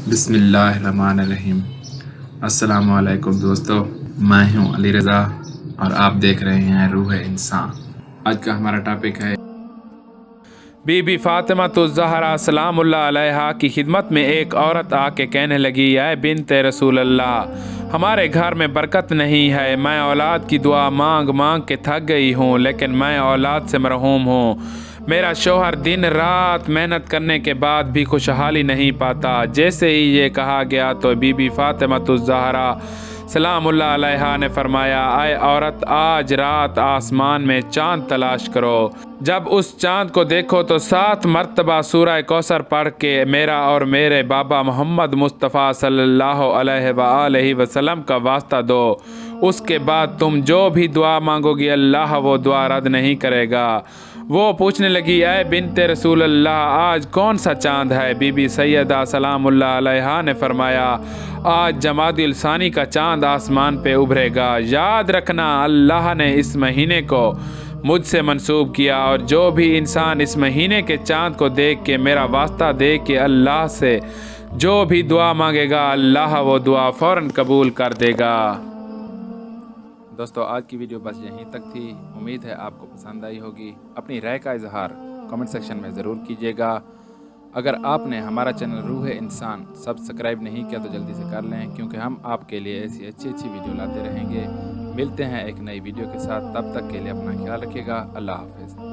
بسم اللہ الرحمن الرحیم۔ السلام علیکم دوستو، میں ہوں علی رضا اور آپ دیکھ رہے ہیں روح انسان۔ آج کا ہمارا ٹاپک ہے بی بی فاطمہ الزہرا سلام اللہ علیہا کی خدمت میں ایک عورت آ کے کہنے لگی، اے بنت رسول اللہ، ہمارے گھر میں برکت نہیں ہے۔ میں اولاد کی دعا مانگ مانگ کے تھک گئی ہوں، لیکن میں اولاد سے محروم ہوں۔ میرا شوہر دن رات محنت کرنے کے بعد بھی خوشحالی نہیں پاتا۔ جیسے ہی یہ کہا گیا تو بی بی فاطمہ الزہرا سلام اللہ علیہا نے فرمایا، اے عورت، آج رات آسمان میں چاند تلاش کرو۔ جب اس چاند کو دیکھو تو 7 مرتبہ سورہ کوثر پڑھ کے میرا اور میرے بابا محمد مصطفیٰ صلی اللہ علیہ وآلہ وسلم کا واسطہ دو۔ اس کے بعد تم جو بھی دعا مانگو گی اللہ وہ دعا رد نہیں کرے گا۔ وہ پوچھنے لگی، اے بنت رسول اللہ، آج کون سا چاند ہے؟ بی بی سیدہ سلام اللہ علیہا نے فرمایا، آج جمادی الثانی کا چاند آسمان پہ ابھرے گا۔ یاد رکھنا، اللہ نے اس مہینے کو مجھ سے منسوب کیا، اور جو بھی انسان اس مہینے کے چاند کو دیکھ کے میرا واسطہ دے کہ اللہ سے جو بھی دعا مانگے گا اللہ وہ دعا فوراً قبول کر دے گا۔ دوستو، آج کی ویڈیو بس یہیں تک تھی۔ امید ہے آپ کو پسند آئی ہوگی۔ اپنی رائے کا اظہار کمنٹ سیکشن میں ضرور کیجیے گا۔ اگر آپ نے ہمارا چینل روح انسان سبسکرائب نہیں کیا تو جلدی سے کر لیں، کیونکہ ہم آپ کے لیے ایسی اچھی ویڈیو لاتے رہیں گے۔ ملتے ہیں ایک نئی ویڈیو کے ساتھ، تب تک کے لیے اپنا خیال رکھیے گا۔ اللہ حافظ۔